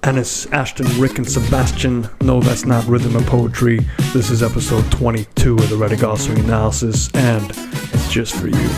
Ennis, Ashton, Rick, and Sebastian. No, that's not rhythm and poetry. This is episode 22 of the Ready Golf Swing Analysis, and it's just for you.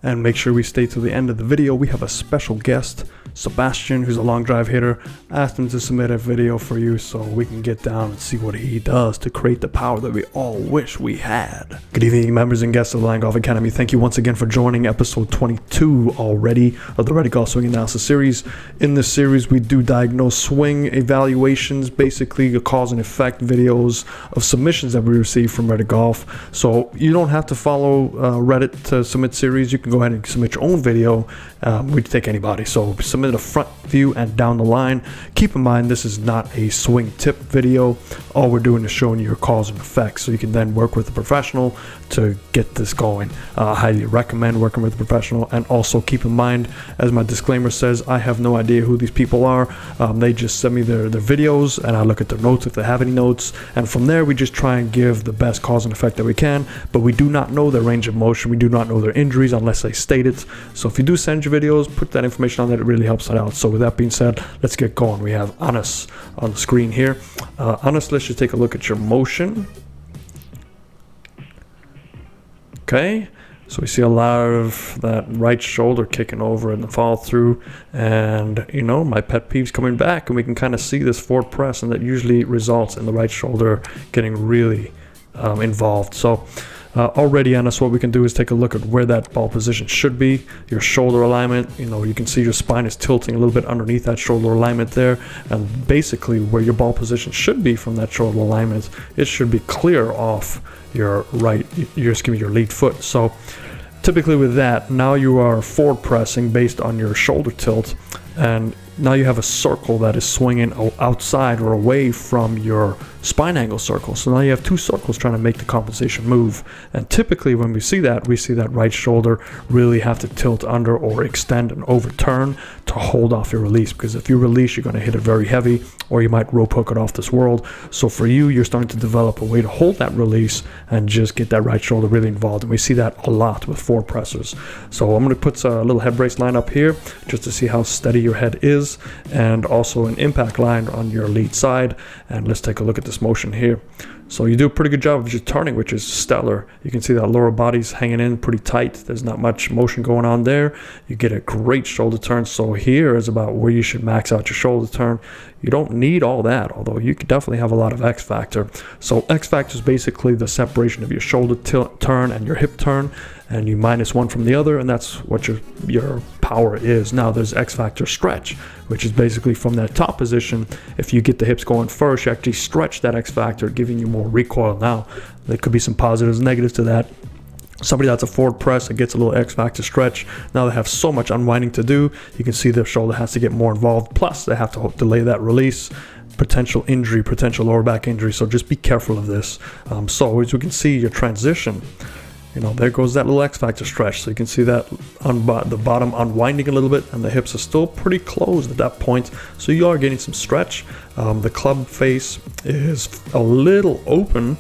And make sure we stay to the end of the video. We have a special guest, Sebastian, who's a long drive hitter. I asked him to submit a video for you so we can get down and see what he does to create the power that we all wish we had. Good evening, members and guests of the Line Golf Academy. Thank you once again for joining episode 22 already of the Ready Golf Swing Analysis series. In this series, we do diagnose swing evaluations, basically a cause and effect videos of submissions that we receive from Ready Golf. So you don't have to follow Reddit to submit series. You can go ahead and submit your own video. We take anybody. So submit a front view and down the line. Keep in mind, this is not a swing tip video. All we're doing is showing you your cause and effect, so you can then work with a professional to get this going. I highly recommend working with a professional, and also keep in mind, as my disclaimer says, I have no idea who these people are. They just send me their videos, and I look at their notes if they have any notes, and from there we just try and give the best cause and effect that we can, but we do not know their range of motion. We do not know their injuries unless they state it. So if you do send your videos, put that information on there. It really helps it out. So with that being said, let's get going. We have Anas on the screen here. Anas, let's just take a look at your motion. Okay, so we see a lot of that right shoulder kicking over and the follow through, and you know, my pet peeves coming back, and we can kind of see this forward press, and that usually results in the right shoulder getting really involved. So already, Anas, what we can do is take a look at where that ball position should be, your shoulder alignment. You know, you can see your spine is tilting a little bit underneath that shoulder alignment there, and basically where your ball position should be from that shoulder alignment, it should be clear off your your lead foot. So typically with that, now you are forward pressing based on your shoulder tilt, and now you have a circle that is swinging outside or away from your spine angle circle. So now you have two circles trying to make the compensation move. And typically when we see that right shoulder really have to tilt under or extend and overturn to hold off your release, because if you release, you're going to hit it very heavy, or you might rope hook it off this world. So for you, you're starting to develop a way to hold that release and just get that right shoulder really involved. And we see that a lot with forward pressers. So I'm going to put a little head brace line up here just to see how steady your head is, and also an impact line on your lead side. And let's take a look at this motion here. So you do a pretty good job of just turning, which is stellar. You can see that lower body's hanging in pretty tight. There's not much motion going on there. You get a great shoulder turn. So here is about where you should max out your shoulder turn. You don't need all that, although you could definitely have a lot of X factor. So X factor is basically the separation of your shoulder turn and your hip turn, and you minus one from the other, and that's what your power is. Now there's X factor stretch, which is basically from that top position. If you get the hips going first, you actually stretch that X factor, giving you more recoil. Now there could be some positives and negatives to that. Somebody that's a forward press that gets a little X factor stretch, now they have so much unwinding to do. You can see their shoulder has to get more involved, plus they have to delay that release, potential injury, potential lower back injury. So just be careful of this. So as we can see, your transition, you know, there goes that little X factor stretch. So you can see that the bottom unwinding a little bit, and the hips are still pretty closed at that point. So you are getting some stretch. The club face is a little open.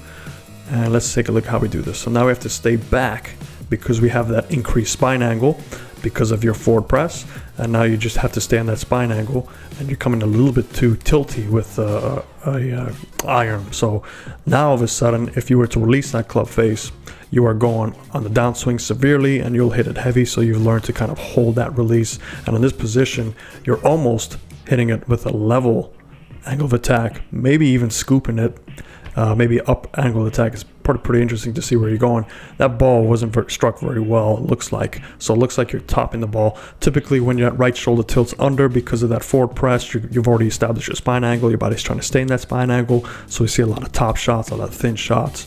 And let's take a look how we do this. So now we have to stay back because we have that increased spine angle because of your forward press. And now you just have to stay on that spine angle, and you're coming a little bit too tilty with a iron. So now all of a sudden, if you were to release that club face, you are going on the downswing severely, and you'll hit it heavy. So you've learned to kind of hold that release. And in this position, you're almost hitting it with a level angle of attack, maybe even scooping it. Maybe up angle attack is pretty interesting to see where you're going. That ball wasn't struck very well, it looks like. So it looks like you're topping the ball. Typically when your right shoulder tilts under because of that forward press, you've already established your spine angle. Your body's trying to stay in that spine angle. So you see a lot of top shots, a lot of thin shots,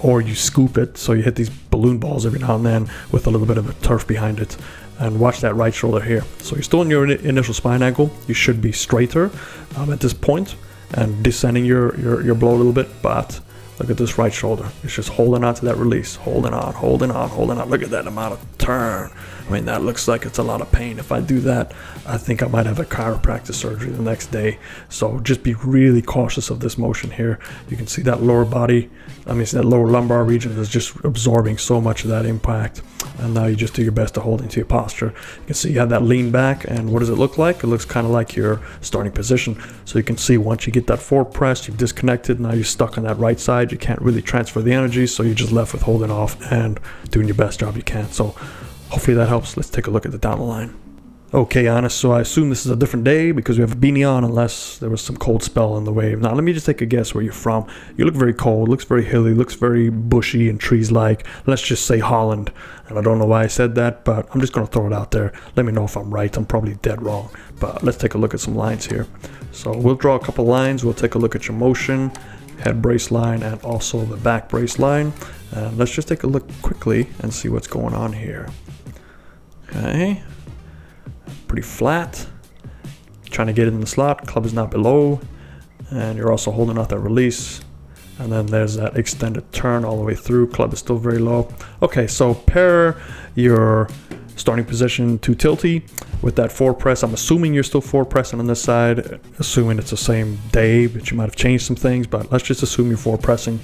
or you scoop it. So you hit these balloon balls every now and then with a little bit of a turf behind it. And watch that right shoulder here. So you're still in your initial spine angle. You should be straighter at this point, and descending your blow a little bit, but Look at this right shoulder. It's just holding on to that release. Holding on, holding on, holding on. Look at that amount of turn. I mean, that looks like it's a lot of pain. If I do that, I think I might have a chiropractic surgery the next day. So just be really cautious of this motion here. You can see that lower body, that lower lumbar region is just absorbing so much of that impact. And now you just do your best to hold into your posture. You can see you have that lean back, and what does it look like? It looks kind of like your starting position. So you can see once you get that forward press, you've disconnected, now you're stuck on that right side. You can't really transfer the energy, so you're just left with holding off and doing your best job you can. So hopefully that helps. Let's take a look at the down the line. Okay, honest, so I assume this is a different day because we have a beanie on, unless there was some cold spell in the wave. Now, let me just take a guess where you're from. You look very cold, looks very hilly, looks very bushy and trees-like. Let's just say Holland. And I don't know why I said that, but I'm just going to throw it out there. Let me know if I'm right. I'm probably dead wrong. But let's take a look at some lines here. So we'll draw a couple lines. We'll take a look at your motion, head brace line, and also the back brace line. And let's just take a look quickly and see what's going on here. Okay. Pretty flat, trying to get it in the slot, club is not below, and you're also holding out that release, and then there's that extended turn all the way through, club is still very low. Okay, so pair your starting position to tilty with that forward press. I'm assuming you're still forward pressing on this side, assuming it's the same day, but you might have changed some things, but let's just assume you're forward pressing.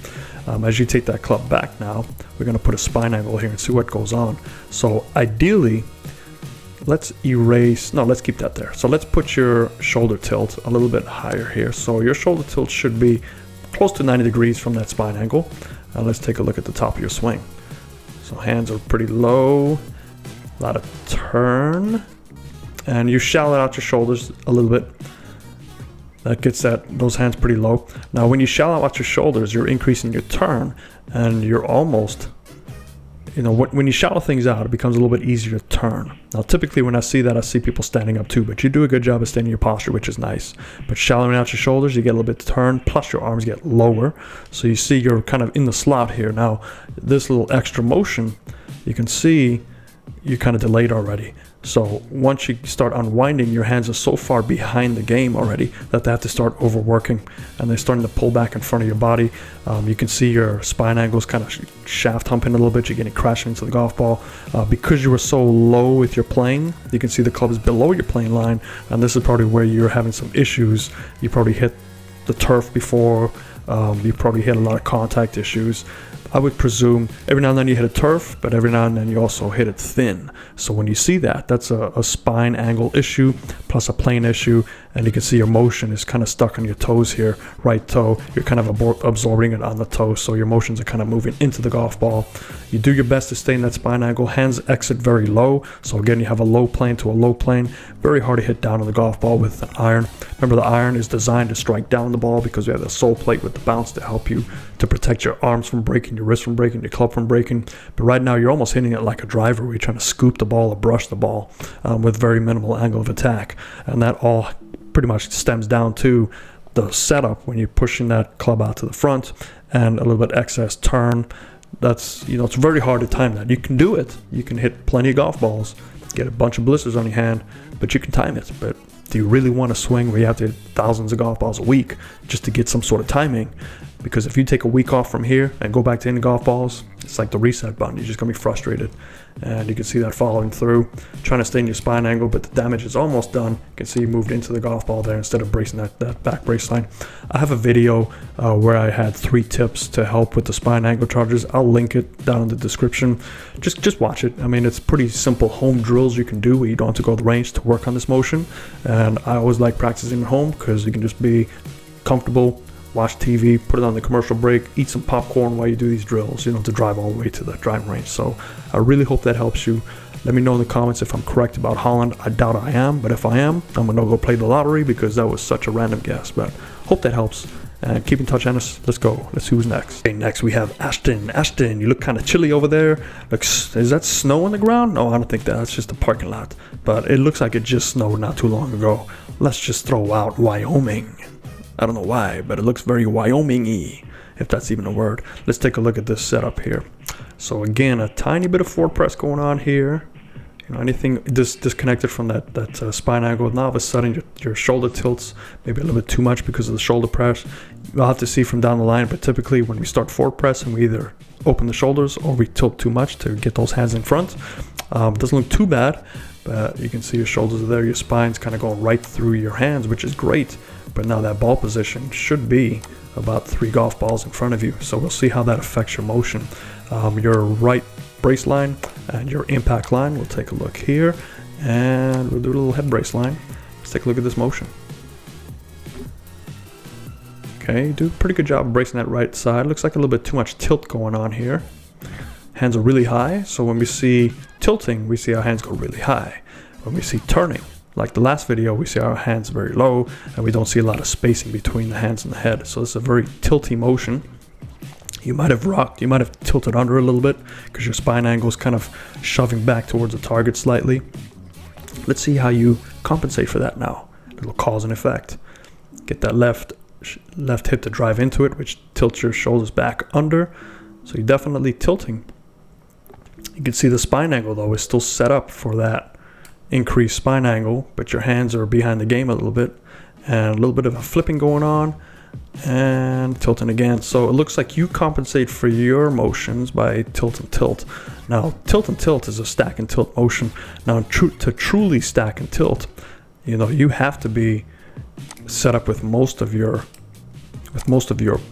As you take that club back now, we're going to put a spine angle here and see what goes on. So ideally, let's keep that there. So let's put your shoulder tilt a little bit higher here. So your shoulder tilt should be close to 90 degrees from that spine angle. And let's take a look at the top of your swing. So hands are pretty low, a lot of turn, and you shallow out your shoulders a little bit. That gets those hands pretty low. Now when you shallow out your shoulders, you're increasing your turn, and you're almost, when you shallow things out, it becomes a little bit easier to turn. Now, typically when I see that, I see people standing up too, but you do a good job of staying in your posture, which is nice. But shallowing out your shoulders, you get a little bit of turn, plus your arms get lower. So you see you're kind of in the slot here. Now, this little extra motion, you can see you're kind of delayed already. So once you start unwinding, your hands are so far behind the game already that they have to start overworking, and they're starting to pull back in front of your body. You can see your spine angles kind of shaft humping a little bit. You're getting crashing into the golf ball. Because you were so low with your playing, you can see the club is below your playing line, and this is probably where you're having some issues. You probably hit the turf before. You probably hit a lot of contact issues. I would presume every now and then you hit a turf, but every now and then you also hit it thin. So when you see that, that's a spine angle issue plus a plane issue, and you can see your motion is kind of stuck on your toes here, right toe. You're kind of absorbing it on the toe, so your motions are kind of moving into the golf ball. You do your best to stay in that spine angle. Hands exit very low, so again, you have a low plane to a low plane. Very hard to hit down on the golf ball with an iron. Remember, the iron is designed to strike down the ball because we have the sole plate with the bounce to help you to protect your arms from breaking, your wrist from breaking, your club from breaking. But right now, you're almost hitting it like a driver where you're trying to scoop the ball or brush the ball with very minimal angle of attack. And that all pretty much stems down to the setup when you're pushing that club out to the front and a little bit excess turn. That's, it's very hard to time that. You can do it. You can hit plenty of golf balls, get a bunch of blisters on your hand, but you can time it. But do you really want to swing where you have to hit thousands of golf balls a week just to get some sort of timing? Because if you take a week off from here and go back to hitting golf balls, it's like the reset button. You're just going to be frustrated. And you can see that following through, trying to stay in your spine angle, but the damage is almost done. You can see you moved into the golf ball there instead of bracing that back brace line. I have a video where I had 3 tips to help with the spine angle charges. I'll link it down in the description. Just watch it. I mean, it's pretty simple home drills you can do where you don't have to go to the range to work on this motion. And I always like practicing at home because you can just be comfortable, watch TV, put it on the commercial break, eat some popcorn while you do these drills. You don't have to drive all the way to the driving range. So I really hope that helps you. Let me know in the comments if I'm correct about Holland. I doubt I am, but if I am, I'm going to go play the lottery because that was such a random guess. But hope that helps. And keep in touch, Ennis. Let's go. Let's see who's next. Okay, next we have Ashton. Ashton, you look kind of chilly over there. Is that snow on the ground? No, I don't think that. That's just a parking lot. But it looks like it just snowed not too long ago. Let's just throw out Wyoming. I don't know why, but it looks very Wyoming-y, if that's even a word. Let's take a look at this setup here. So again, a tiny bit of forward press going on here. Anything disconnected from that spine angle, now all of a sudden your shoulder tilts maybe a little bit too much because of the shoulder press. You'll have to see from down the line, but typically when we start forward press and we either open the shoulders or we tilt too much to get those hands in front. It doesn't look too bad, but you can see your shoulders are there, your spine's kind of going right through your hands, which is great. But now that ball position should be about 3 golf balls in front of you. So we'll see how that affects your motion. Your right brace line and your impact line. We'll take a look here, and we'll do a little head brace line. Let's take a look at this motion. Okay, do a pretty good job bracing that right side. Looks like a little bit too much tilt going on here. Hands are really high, so when we see tilting, we see our hands go really high. When we see turning, like the last video, we see our hands very low, and we don't see a lot of spacing between the hands and the head. So it's a very tilty motion. You might have rocked, you might have tilted under a little bit because your spine angle is kind of shoving back towards the target slightly. Let's see how you compensate for that now. A little cause and effect. Get that left hip to drive into it, which tilts your shoulders back under. So you're definitely tilting. You can see the spine angle though is still set up for that increased spine angle, but your hands are behind the game a little bit, and a little bit of a flipping going on. And tilting again. So it looks like you compensate for your motions by tilt and tilt. Now tilt and tilt is a stack and tilt motion. Now to truly stack and tilt, you have to be set up with most of your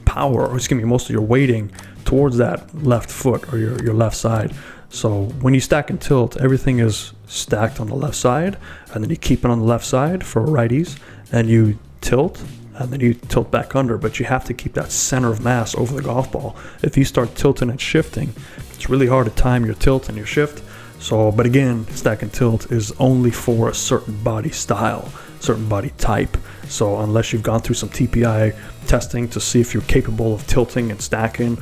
power, or excuse me, most of your weighting towards that left foot or your left side. So when you stack and tilt, everything is stacked on the left side, and then you keep it on the left side for righties, and you tilt, and then you tilt back under, but you have to keep that center of mass over the golf ball. If you start tilting and shifting, it's really hard to time your tilt and your shift. So, but again, stack and tilt is only for a certain body style, certain body type. So unless you've gone through some TPI testing to see if you're capable of tilting and stacking,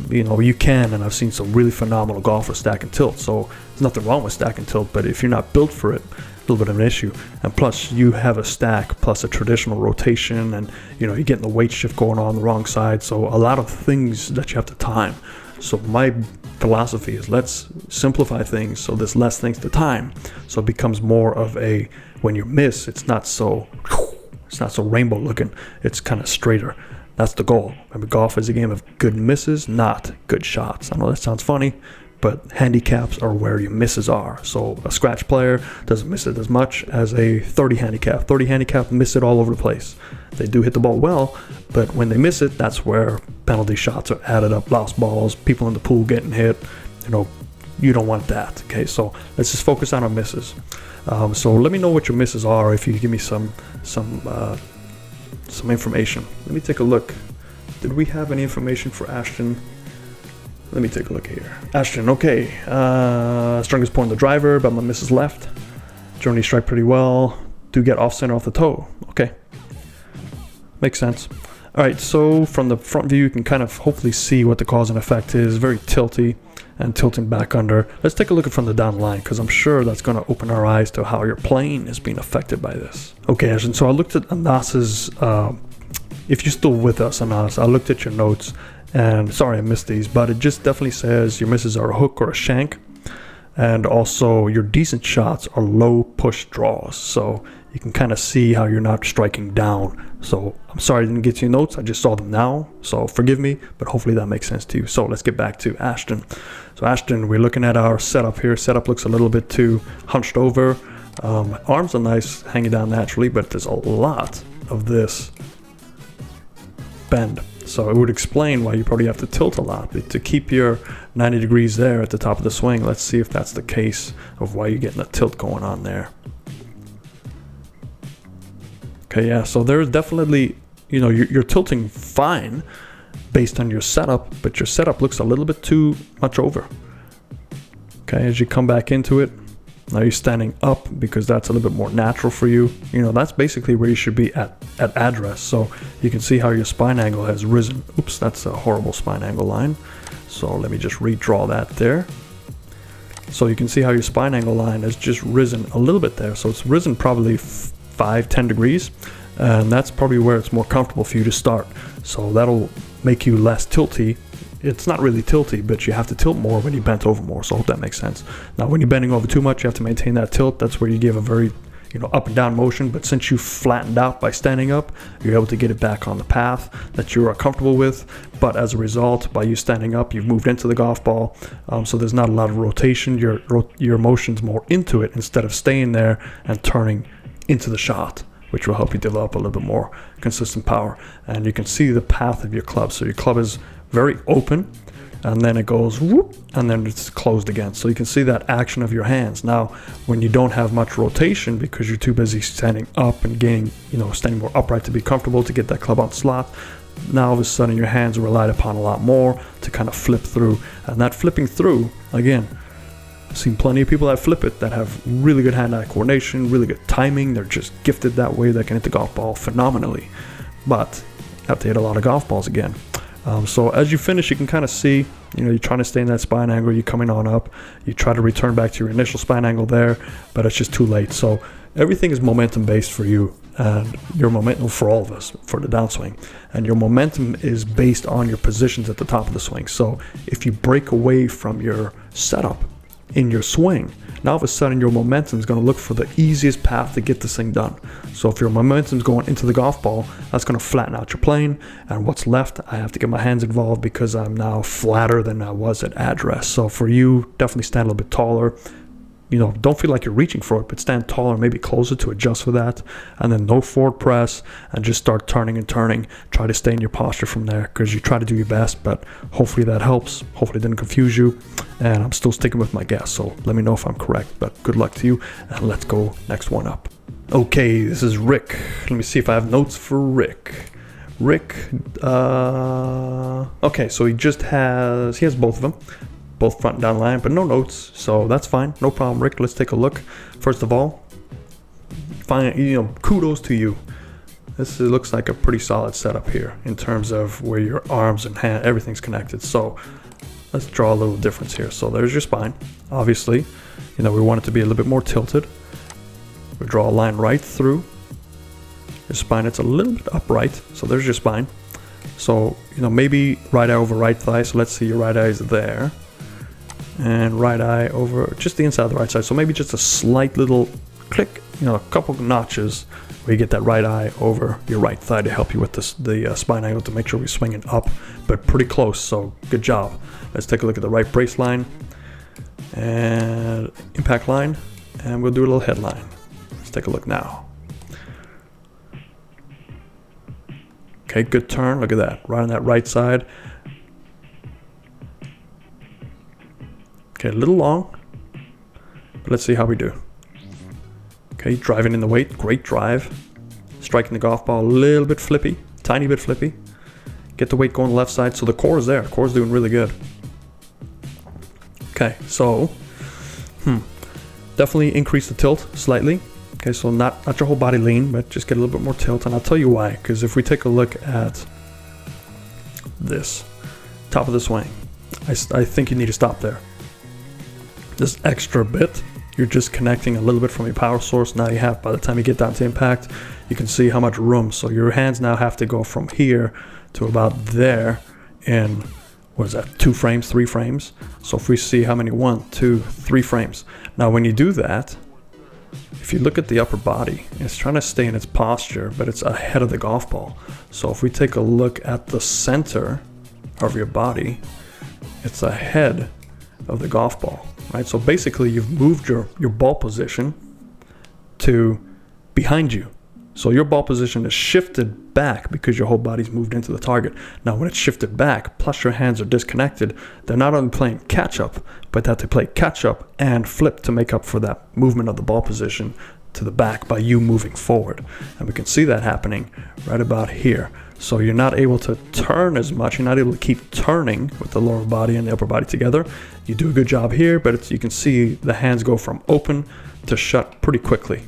you can, and I've seen some really phenomenal golfers stack and tilt. So there's nothing wrong with stack and tilt, but if you're not built for it, a little bit of an issue. And plus you have a stack plus a traditional rotation, and you're getting the weight shift going on the wrong side, so a lot of things that you have to time. So my philosophy is, let's simplify things so there's less things to time, so it becomes more of a, when you miss, it's not so rainbow looking, it's kind of straighter. That's the goal. Remember, golf is a game of good misses, not good shots. I know that sounds funny, but handicaps are where your misses are. So a scratch player doesn't miss it as much as a 30 handicap. 30 handicap miss it all over the place. They do hit the ball well, but when they miss it, that's where penalty shots are added up, lost balls, people in the pool getting hit. You don't want that. Okay, so let's just focus on our misses. So let me know what your misses are if you give me some information. Let me take a look. Did we have any information for Ashton? Let me take a look here. Ashton, okay. Strongest point on the driver, but my misses left. Generally strike pretty well. Do get off center off the toe. Okay. Makes sense. All right, so from the front view, you can kind of hopefully see what the cause and effect is. Very tilty and tilting back under. Let's take a look from the down line, because I'm sure that's going to open our eyes to how your plane is being affected by this. Okay, Ashton, so I looked at Anas's, if you're still with us, Anas, I looked at your notes. And sorry I missed these, but it just definitely says your misses are a hook or a shank, and also your decent shots are low push draws. So you can kind of see how you're not striking down. So I'm sorry I didn't get your notes, I just saw them now, so forgive me, but hopefully that makes sense to you. So let's get back to Ashton. So Ashton, we're looking at our setup here. Setup looks a little bit too hunched over. Arms are nice, hanging down naturally, but there's a lot of this bend. So it would explain why you probably have to tilt a lot to keep your 90 degrees there at the top of the swing. Let's see if that's the case of why you're getting a tilt going on there. Okay, yeah, so there's definitely, you're tilting fine based on your setup, but your setup looks a little bit too much over. Okay, as you come back into it, now you're standing up because that's a little bit more natural for you. That's basically where you should be at address. So you can see how your spine angle has risen. Oops, that's a horrible spine angle line. So let me just redraw that there. So you can see how your spine angle line has just risen a little bit there. So it's risen probably 5-10 degrees. And that's probably where it's more comfortable for you to start. So that'll make you less tilty it's not really tilty, but you have to tilt more when you bent over more. So I hope that makes sense. Now, when you're bending over too much, you have to maintain that tilt. That's where you give a very, up and down motion. But since you flattened out by standing up, you're able to get it back on the path that you are comfortable with. But as a result, by you standing up, you've moved into the golf ball. So there's not a lot of rotation. Your motion's more into it instead of staying there and turning into the shot, which will help you develop a little bit more consistent power. And you can see the path of your club. So your club is very open, and then it goes whoop, and then it's closed again. So you can see that action of your hands. Now, when you don't have much rotation because you're too busy standing up and gaining, standing more upright to be comfortable to get that club on slot, now all of a sudden your hands are relied upon a lot more to kind of flip through. And that flipping through, again, I've seen plenty of people that flip it that have really good hand-eye coordination, really good timing. They're just gifted that way. They can hit the golf ball phenomenally. But you have to hit a lot of golf balls again. So as you finish, you can kind of see, you're trying to stay in that spine angle. You're coming on up. You try to return back to your initial spine angle there, but it's just too late. So everything is momentum-based for you, and your momentum for all of us, for the downswing. And your momentum is based on your positions at the top of the swing. So if you break away from your setup in your swing, now all of a sudden your momentum is going to look for the easiest path to get this thing done. So if your momentum is going into the golf ball, that's going to flatten out your plane, and what's left, I have to get my hands involved because I'm now flatter than I was at address. So for you, definitely stand a little bit taller. Don't feel like you're reaching for it, but stand taller, maybe closer to adjust for that. And then no forward press, and just start turning and turning. Try to stay in your posture from there, because you try to do your best, but hopefully that helps. Hopefully it didn't confuse you. And I'm still sticking with my guess, so let me know if I'm correct. But good luck to you, and let's go next one up. Okay, this is Rick. Let me see if I have notes for Rick. Okay, so he has both of them. Both front and down line, but no notes, so that's fine. No problem, Rick. Let's take a look. First of all, kudos to you. This looks like a pretty solid setup here in terms of where your arms and hand, everything's connected. So let's draw a little difference here. So there's your spine. Obviously, we want it to be a little bit more tilted. We draw a line right through your spine. It's a little bit upright. So there's your spine. So, maybe right eye over right thigh. So let's see, your right eye is there. And right eye over just the inside of the right side. So maybe just a slight little click, a couple notches where you get that right eye over your right thigh to help you with the spine angle to make sure we're swinging up, but pretty close. So good job. Let's take a look at the right brace line and impact line, and we'll do a little headline. Let's take a look now. Okay, good turn. Look at that. Right on that right side. Okay, a little long, but let's see how we do. Okay, driving in the weight, great drive. Striking the golf ball a little bit flippy, tiny bit flippy. Get the weight going left side, so the core is there. Core is doing really good. Okay, so, definitely increase the tilt slightly. Okay, so not your whole body lean, but just get a little bit more tilt, and I'll tell you why. Because if we take a look at this, top of the swing, I think you need to stop there. This extra bit, you're just connecting a little bit from your power source. Now you have, by the time you get down to impact, you can see how much room. So your hands now have to go from here to about there in, 2 frames, 3 frames. So if we see how many, 1, 2, 3 frames. Now when you do that, if you look at the upper body, it's trying to stay in its posture, but it's ahead of the golf ball. So if we take a look at the center of your body, it's ahead of the golf ball. Right, so basically you've moved your ball position to behind you. So your ball position is shifted back because your whole body's moved into the target. Now when it's shifted back, plus your hands are disconnected, they're not only playing catch up, but they have to play catch up and flip to make up for that movement of the ball position to the back by you moving forward. And we can see that happening right about here. So you're not able to turn as much. You're not able to keep turning with the lower body and the upper body together. You do a good job here, but you can see the hands go from open to shut pretty quickly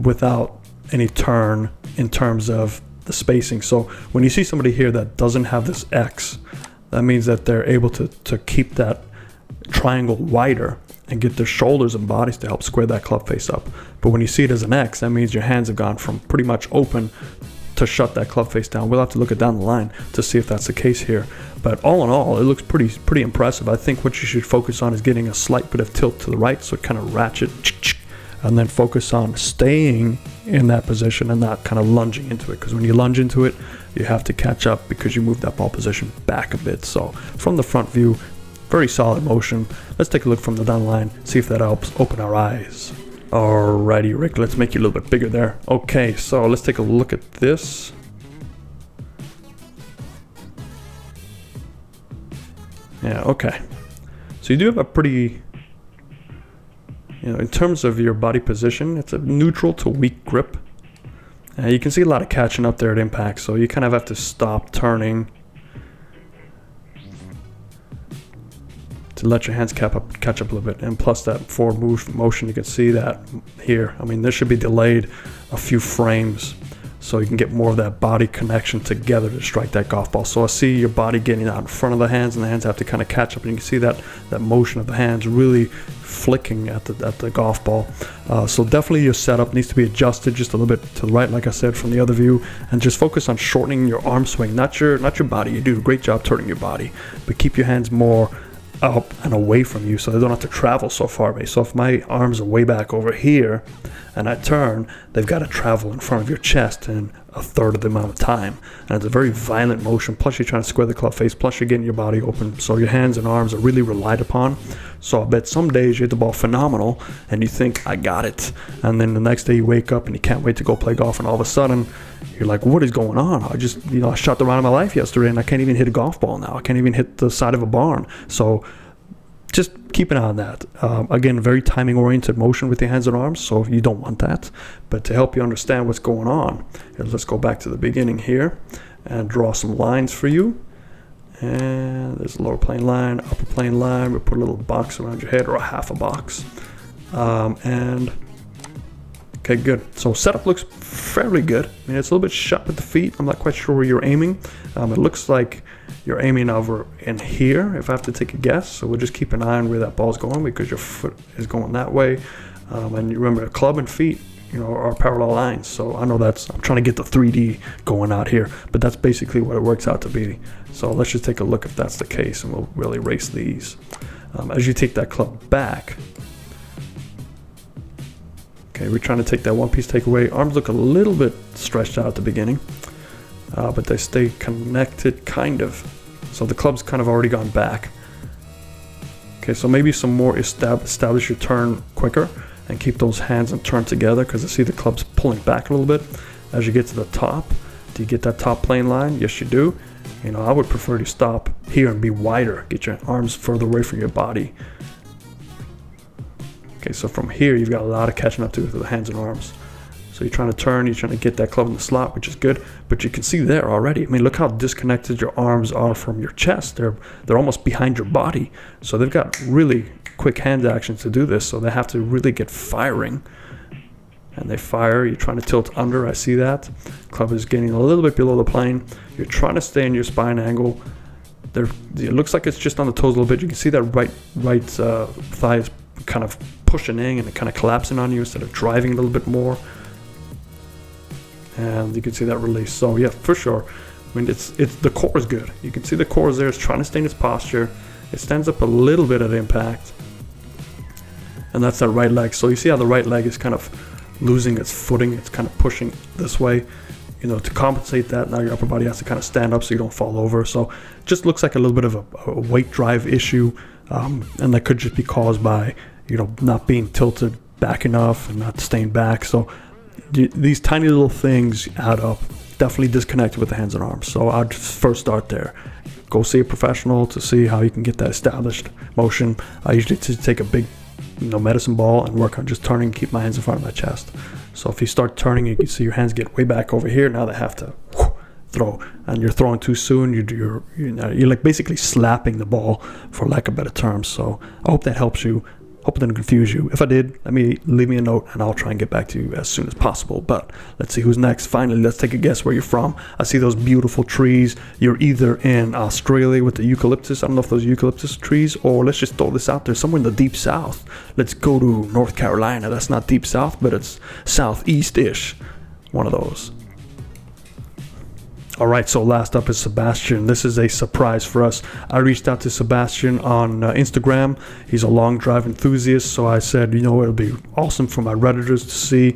without any turn in terms of the spacing. So when you see somebody here that doesn't have this X, that means that they're able to keep that triangle wider and get their shoulders and bodies to help square that club face up. But when you see it as an X, that means your hands have gone from pretty much open to to shut that club face down. We'll have to look it down the line to see if that's the case here. But all in all, it looks pretty impressive. I think what you should focus on is getting a slight bit of tilt to the right, so it kind of ratchet, and then focus on staying in that position and not kind of lunging into it. Because when you lunge into it, you have to catch up because you move that ball position back a bit. So from the front view, very solid motion. Let's take a look from the down line, see if that helps open our eyes. Alrighty, Rick, let's make you a little bit bigger there. Okay, so let's take a look at this. Yeah, okay. So you do have a pretty, in terms of your body position, it's a neutral to weak grip. You can see a lot of catching up there at impact, so you kind of have to stop turning to let your hands catch up a little bit. And plus that forward motion, you can see that here. I mean, this should be delayed a few frames so you can get more of that body connection together to strike that golf ball. So I see your body getting out in front of the hands, and the hands have to kind of catch up, and you can see that motion of the hands really flicking at the golf ball. So definitely your setup needs to be adjusted just a little bit to the right, like I said, from the other view, and just focus on shortening your arm swing, not your body. You do a great job turning your body, but keep your hands more up and away from you so they don't have to travel so far. So if my arms are way back over here and I turn, they've got to travel in front of your chest in a third of the amount of time. And it's a very violent motion. Plus you're trying to square the club face. Plus you're getting your body open. So your hands and arms are really relied upon. So I bet some days you hit the ball phenomenal and you think, I got it. And then the next day you wake up and you can't wait to go play golf. And all of a sudden you're like, what is going on? I shot the round of my life yesterday and I can't even hit a golf ball now. I can't even hit the side of a barn. So just keep an eye on that. Again, very timing oriented motion with your hands and arms, so you don't want that. But to help you understand what's going on, let's go back to the beginning here and draw some lines for you. And there's a lower plane line, upper plane line. We'll put a little box around your head, or a half a box. Okay, good. So setup looks fairly good. I mean, it's a little bit shut with the feet. I'm not quite sure where you're aiming. It looks like you're aiming over in here, if I have to take a guess. So we'll just keep an eye on where that ball's going, because your foot is going that way. And you remember, club and feet, are parallel lines. So I know I'm trying to get the 3D going out here, but that's basically what it works out to be. So let's just take a look if that's the case, and we'll erase these. As you take that club back, okay, we're trying to take that one piece takeaway. Arms look a little bit stretched out at the beginning, but they stay connected, kind of. So the club's kind of already gone back. Okay, so maybe some more establish your turn quicker and keep those hands and turn together, because I see the club's pulling back a little bit as you get to the top. Do you get that top plane line? Yes, you do. I would prefer to stop here and be wider. Get your arms further away from your body. Okay, so from here, you've got a lot of catching up to with the hands and arms. So you're trying to turn, you're trying to get that club in the slot, which is good. But you can see there already, I mean, look how disconnected your arms are from your chest. They're almost behind your body. So they've got really quick hand actions to do this. So they have to really get firing. And they fire, you're trying to tilt under, I see that. Club is getting a little bit below the plane. You're trying to stay in your spine angle. It looks like it's just on the toes a little bit. You can see that right thigh is kind of pushing in and kind of collapsing on you instead of driving a little bit more. And you can see that release. So yeah, for sure. I mean, it's the core is good. You can see the core is there. It's trying to stay in its posture. It stands up a little bit at impact. And that's that right leg. So you see how the right leg is kind of losing its footing. It's kind of pushing this way. To compensate that, now your upper body has to kind of stand up so you don't fall over. So it just looks like a little bit of a weight drive issue. And that could just be caused by, not being tilted back enough and not staying back. So these tiny little things add up. Definitely disconnected with the hands and arms. So I'd first start there. Go see a professional to see how you can get that established motion. I usually take a big medicine ball and work on just turning, keep my hands in front of my chest. So if you start turning, you can see your hands get way back over here. Now they have to throw, and you're throwing too soon. You're like basically slapping the ball, for lack of better terms. So I hope that helps you. Hope it didn't confuse you. If I did, leave me a note and I'll try and get back to you as soon as possible. But let's see who's next. Finally, let's take a guess where you're from. I see those beautiful trees. You're either in Australia with the eucalyptus. I don't know if those eucalyptus trees, or let's just throw this out there, somewhere in the deep south. Let's go to North Carolina. That's not deep south, but it's southeast-ish. One of those. All right, so last up is Sebastian. This is a surprise for us. I reached out to Sebastian on Instagram. He's a long drive enthusiast, so I said, it'll be awesome for my Redditors to see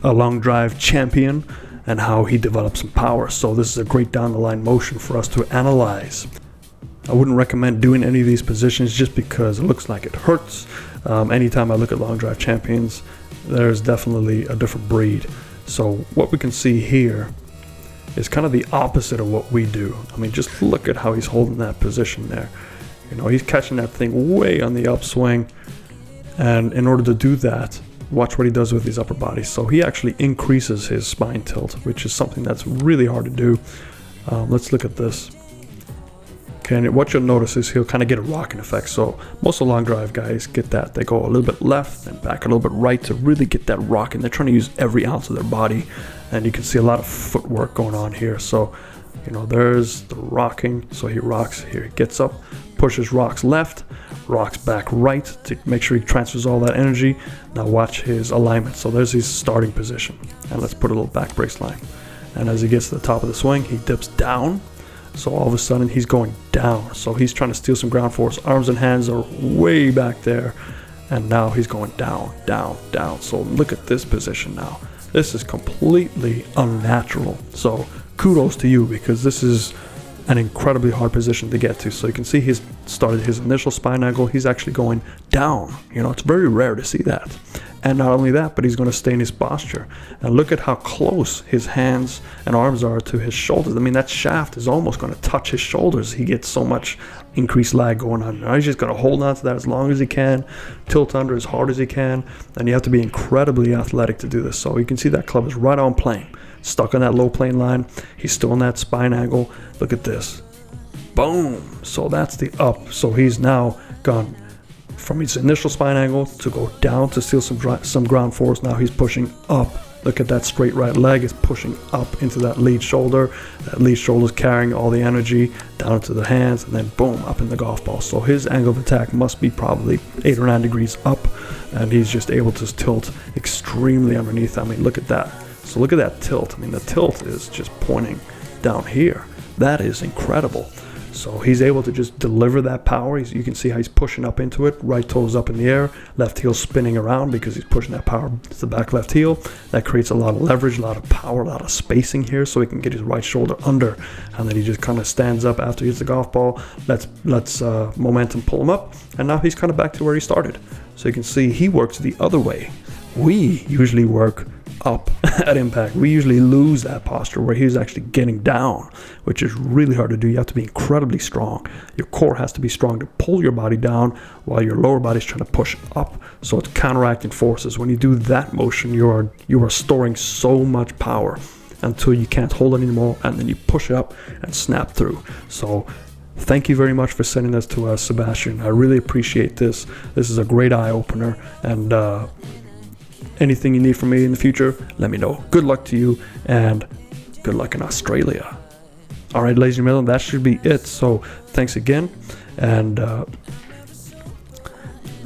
a long drive champion and how he develops some power. So this is a great down the line motion for us to analyze. I wouldn't recommend doing any of these positions just because it looks like it hurts. Anytime I look at long drive champions, there's definitely a different breed. So what we can see here is kind of the opposite of what we do. I mean, just look at how he's holding that position there. He's catching that thing way on the upswing. And in order to do that, watch what he does with his upper body. So he actually increases his spine tilt, which is something that's really hard to do. Let's look at this. Okay, and what you'll notice is he'll kind of get a rocking effect. So most of the long drive guys get that. They go a little bit left and back a little bit right to really get that rocking. They're trying to use every ounce of their body. And you can see a lot of footwork going on here. So, there's the rocking. So he rocks here. He gets up, pushes, rocks left, rocks back right to make sure he transfers all that energy. Now watch his alignment. So there's his starting position. And let's put a little back brace line. And as he gets to the top of the swing, he dips down. So all of a sudden he's going down. So he's trying to steal some ground force. Arms and hands are way back there. And now he's going down, down, down. So look at this position now. This is completely unnatural. So kudos to you, because this is an incredibly hard position to get to. So you can see he's started his initial spine angle. He's actually going down. It's very rare to see that. And not only that, but he's going to stay in his posture. And look at how close his hands and arms are to his shoulders. I mean, that shaft is almost going to touch his shoulders. He gets so much increased lag going on. Now he's just going to hold on to that as long as he can, tilt under as hard as he can. And you have to be incredibly athletic to do this. So you can see that club is right on plane, stuck on that low plane line. He's still in that spine angle. Look at this. Boom. So that's the up. So he's now gone from his initial spine angle to go down to steal some ground force. Now he's pushing up. Look at that straight right leg is pushing up into that lead shoulder. That lead shoulder is carrying all the energy down into the hands, and then boom, up in the golf ball. So his angle of attack must be probably 8 or 9 degrees up, and he's just able to tilt extremely underneath. I mean, look at that. So look at that tilt. I mean, the tilt is just pointing down here. That is incredible. So he's able to just deliver that power. You can see how he's pushing up into it. Right toes up in the air, left heel spinning around because he's pushing that power to the back left heel. That creates a lot of leverage, a lot of power, a lot of spacing here, so he can get his right shoulder under. And then he just kind of stands up after he hits the golf ball. Let's momentum pull him up. And now he's kind of back to where he started. So you can see he works the other way. We usually work up at impact. We usually lose that posture where he's actually getting down, which is really hard to do. You have to be incredibly strong. Your core has to be strong to pull your body down while your lower body's trying to push up. So it's counteracting forces. When you do that motion, you are storing so much power until you can't hold it anymore, and then you push it up and snap through. So thank you very much for sending this to us, Sebastian. I really appreciate this. This is a great eye-opener, and anything you need from me in the future, let me know. Good luck to you, and good luck in Australia. All right, ladies and gentlemen, that should be it. So thanks again. And all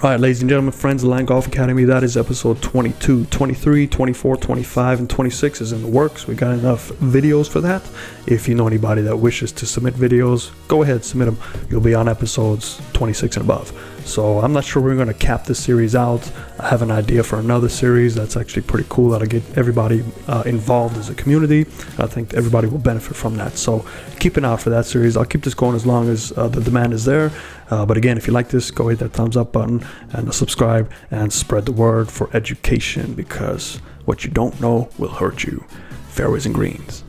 right, ladies and gentlemen, friends of the Land Golf Academy, that is episode 22. 23, 24, 25, and 26 is in the works. We got enough videos for that. If you know anybody that wishes to submit videos, go ahead, submit them. You'll be on episodes 26 and above. So I'm not sure we're going to cap this series out. I have an idea for another series that's actually pretty cool. That'll get everybody involved as a community. I think everybody will benefit from that. So keep an eye out for that series. I'll keep this going as long as the demand is there. But again, if you like this, go hit that thumbs up button and subscribe and spread the word for education, because what you don't know will hurt you. Fairways and greens.